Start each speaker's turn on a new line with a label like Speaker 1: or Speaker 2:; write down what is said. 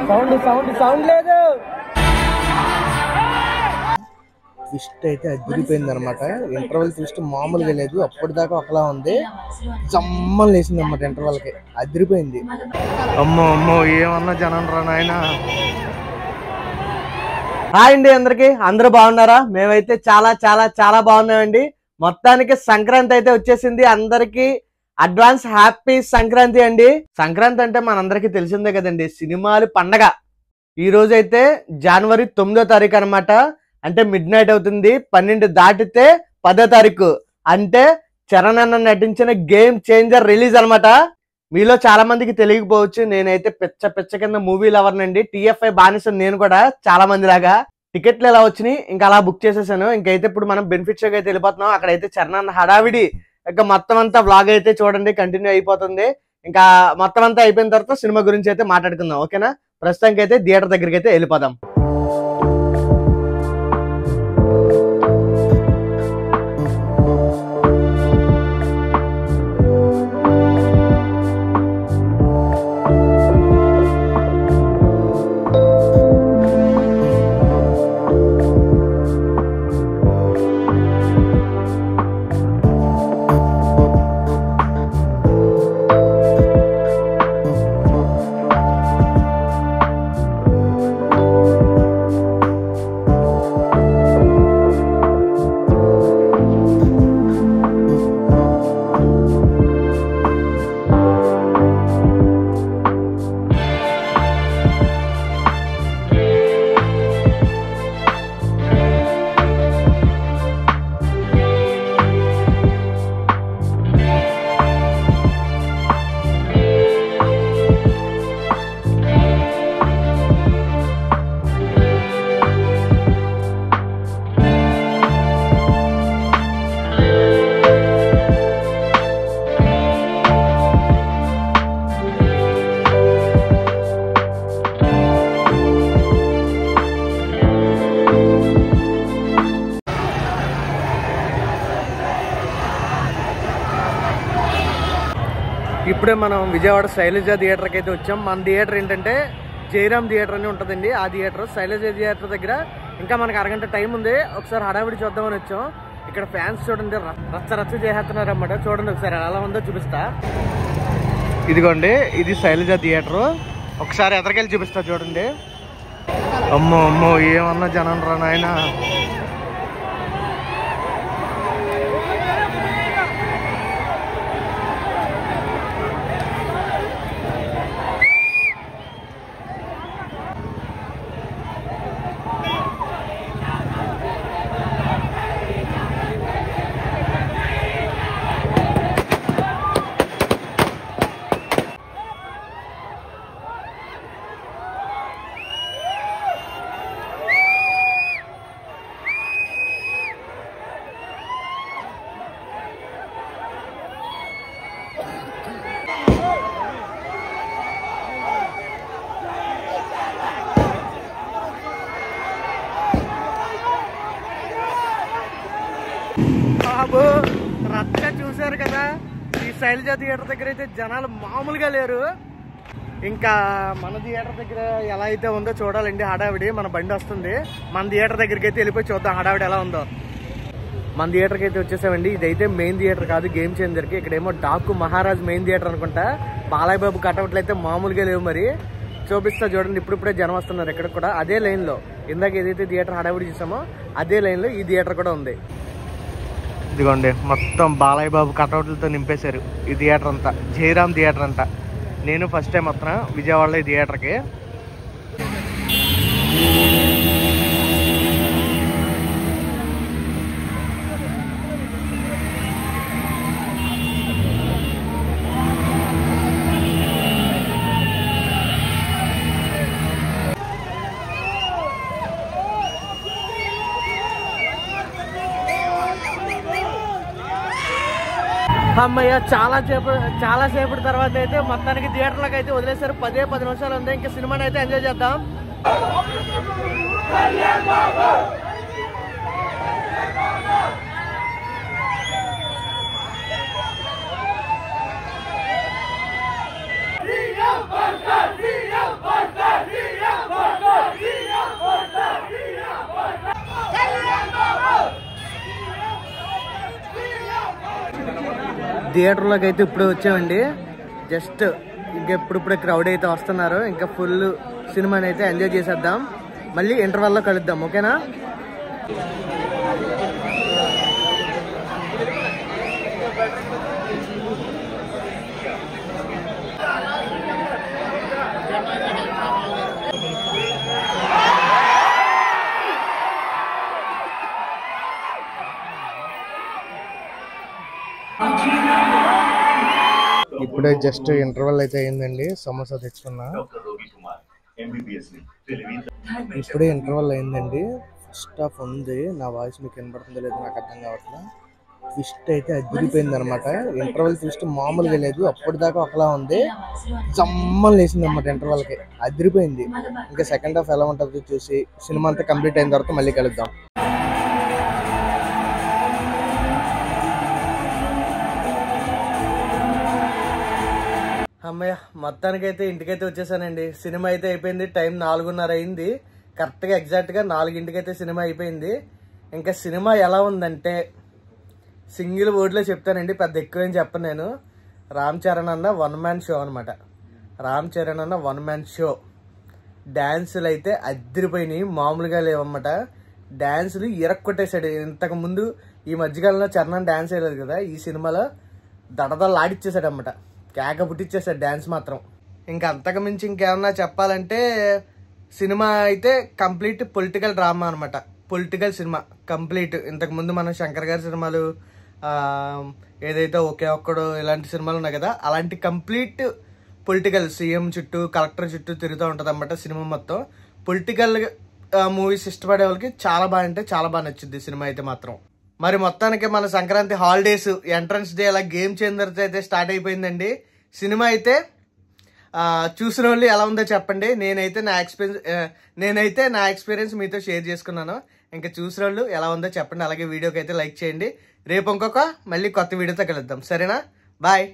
Speaker 1: Sound sound sound లేదు. Twist అయితే అదిరిపోయింది అనమాట. ఇంటర్వెల్ ట్విస్ట్ మామూలుగా లేదు, అప్పటిదాకా ఒకలా ఉంది, జమ్మని లేసింది అనమాట. ఇంటర్వెల్ కి అదిరిపోయింది. అమ్మో అమ్మో ఏమన్నా జనం రా నాయన. హాయ్ అండి అందరికి, అందరూ బాగున్నారా? మేమైతే చాలా చాలా చాలా బాగున్నామండి. మొత్తానికి సంక్రాంతి అయితే వచ్చేసింది. అందరికి అడ్వాన్స్ హ్యాపీ సంక్రాంతి అండి. సంక్రాంతి అంటే మనందరికి తెలిసిందే కదండి, సినిమాలు పండగ. ఈ రోజు అయితే జనవరి 9వ తారీఖు అనమాట. అంటే మిడ్ నైట్ అవుతుంది, 12 దాటితే 10వ తారీఖు. అంటే చరణ్ అన్న నటించిన గేమ్ చేంజర్ రిలీజ్ అనమాట. మీలో చాలా మందికి తెలియకపోవచ్చు, నేనైతే పిచ్చ పిచ్చ కింద మూవీ లవర్ నండి. TFI బానిస నేను కూడా, చాలా మంది లాగా. టికెట్లు ఎలా వచ్చినాయి ఇంకా అలా బుక్ చేసేసాను. ఇంకైతే ఇప్పుడు మనం బెనిఫిట్ షోకి అయితే వెళ్ళిపోతున్నాం. అక్కడైతే చరణ్ అన్న హడావిడి, ఇంకా మొత్తం అంతా వ్లాగ్ అయితే చూడండి, కంటిన్యూ అయిపోతుంది. ఇంకా మొత్తం అంతా అయిపోయిన తర్వాత సినిమా గురించి అయితే మాట్లాడుకుందాం, ఓకేనా? ప్రస్తుతానికి అయితే థియేటర్ దగ్గరికి అయితే వెళ్ళిపోదాం. ఇప్పుడే మనం విజయవాడ శైలజ థియేటర్కి అయితే వచ్చాం. మన థియేటర్ ఏంటంటే జయరామ్ థియేటర్ అని ఉంటుందండి. ఆ థియేటర్ శైలజ థియేటర్ దగ్గర ఇంకా మనకు అరగంట టైం ఉంది. ఒకసారి హడావిడి చూద్దామని వచ్చాం. ఇక్కడ ఫ్యాన్స్ చూడండి, రచ్చ రచ్చ చేసేస్తున్నారు అన్నమాట. చూడండి ఒకసారి ఎలా ఉందో చూపిస్తా. ఇదిగోండి, ఇది శైలజ థియేటర్. ఒకసారి ఎదరికెళ్ళి చూపిస్తా చూడండి. అమ్మో అమ్మో ఏమన్నా జనం రా నాయన. బాబు రచ్చ చూశారు కదా, ఈ శైలజ థియేటర్ దగ్గర అయితే జనాలు మామూలుగా లేరు. ఇంకా మన థియేటర్ దగ్గర ఎలా అయితే ఉందో చూడాలండి హడావిడి. మన బండి వస్తుంది, మన థియేటర్ దగ్గరికి అయితే వెళ్ళిపోయి చూద్దాం హడావిడి ఎలా ఉందో. మన థియేటర్కి అయితే వచ్చేసామండి. ఇదైతే మెయిన్ థియేటర్ కాదు, గేమ్ చేంజర్కి. ఇక్కడేమో డాకు మహారాజ్ మెయిన్ థియేటర్ అనుకుంటా. బాలయ్య బాబు కటౌట్లు అయితే మామూలుగా లేవు. మరి చూపిస్తా చూడండి, ఇప్పుడిప్పుడే జనం వస్తున్నారు ఇక్కడ కూడా. అదే లైన్లో ఇందాక ఏదైతే థియేటర్ హడావిడి చూసామో అదే లైన్లో ఈ థియేటర్ కూడా ఉంది. ఇదిగోండి, మొత్తం బాలయ్య బాబు కటౌట్లతో నింపేశారు ఈ థియేటర్ అంతా. జయరామ్ థియేటర్ అంతా. నేను ఫస్ట్ టైం వస్తున్నా విజయవాడలో ఈ థియేటర్కి. అమ్మయ్య, చాలాసేపటి తర్వాత అయితే మొత్తానికి థియేటర్లోకి అయితే వదిలేశారు. 10 నిమిషాలు ఉంది, ఇంకా సినిమాని అయితే ఎంజాయ్ చేద్దాం. థియేటర్లోకి అయితే ఇప్పుడు వచ్చామండి. జస్ట్ ఇంకా ఇప్పుడిప్పుడే క్రౌడ్ అయితే వస్తున్నారు. ఇంకా ఫుల్ సినిమాని అయితే ఎంజాయ్ చేసేద్దాం. మళ్ళీ ఇంటర్వెల్లో కలుద్దాం, ఓకేనా? ఇప్పుడే జస్ట్ ఇంటర్వెల్ అయితే అయిందండి. సమోసా తెచ్చుకున్నా. ఇప్పుడే ఇంటర్వెల్ అయిందండి. ఫస్ట్ హాఫ్ ఉంది. నా వాయిస్ మీకు వినబడుతుందో లేదో నాకు అర్థం కావట్లేదు. ట్విస్ట్ అయితే అదిరిపోయింది అనమాట. ఇంటర్వెల్ ట్విస్ట్ మామూలుగా లేదు. అప్పటిదాకా ఒకలా ఉంది, జమ్మని లేసింది అనమాట. ఇంటర్వెల్కి అదిరిపోయింది. ఇంకా సెకండ్ హాఫ్ ఎలా ఉంటుందో చూసి సినిమా అంతా కంప్లీట్ అయిన తర్వాత మళ్ళీ కలుద్దాం. అమ్మయ్య, మొత్తానికైతే ఇంటికైతే వచ్చేసానండి. సినిమా అయితే అయిపోయింది. టైం 4:30 అయింది. కరెక్ట్గా ఎగ్జాక్ట్గా 4ంటికైతే సినిమా అయిపోయింది. ఇంకా సినిమా ఎలా ఉందంటే సింగిల్ వర్డ్లో చెప్తానండి, పెద్ద ఎక్కువేం చెప్పను నేను. రామ్ చరణ్ అన్న 1 మ్యాన్ షో అనమాట. రామ్ చరణ్ అన్న 1 మ్యాన్ షో. డ్యాన్సులు అయితే అదిరిపోయినాయి, మామూలుగా లేవన్నమాట. డ్యాన్సులు ఇరక్కొట్టేశాడు. ఇంతకుముందు ఈ మధ్యకాలంలో చరణ్ డ్యాన్స్ వేయలేదు కదా, ఈ సినిమాలో దడదలు ఆడిచ్చేసాడు అన్నమాట. కేక పుట్టిచ్చేసాడు డ్యాన్స్ మాత్రం. ఇంకా అంతకు మించి ఇంకేమన్నా చెప్పాలంటే సినిమా అయితే కంప్లీట్ పొలిటికల్ డ్రామా అనమాట. Political cinema complete. ఇంతకుముందు మనం శంకర్ గారి సినిమాలు ఏదైతే ఒకే ఒక్కడు ఇలాంటి సినిమాలు ఉన్నాయి కదా, అలాంటి కంప్లీట్ పొలిటికల్ సీఎం చుట్టూ కలెక్టర్ చుట్టూ తిరుగుతూ ఉంటుంది అన్నమాట సినిమా మొత్తం. పొలిటికల్ మూవీస్ ఇష్టపడే వాళ్ళకి చాలా బాగా అంటే చాలా బాగా నచ్చింది సినిమా అయితే మాత్రం. మరి మొత్తానికి మన సంక్రాంతి హాలిడేస్ ఎంట్రన్స్ డే అలా గేమ్ చేంజర్ అయితే స్టార్ట్ అయిపోయిందండి. సినిమా అయితే చూసిన వాళ్ళు ఎలా ఉందో చెప్పండి. నేనైతే నా ఎక్స్పీరియన్స్ మీతో షేర్ చేసుకున్నాను. ఇంకా చూసిన వాళ్ళు ఎలా ఉందో చెప్పండి. అలాగే వీడియోకి అయితే లైక్ చేయండి. రేపు ఇంకొక మళ్ళీ కొత్త వీడియోతో కలుద్దాం, సరేనా? బాయ్.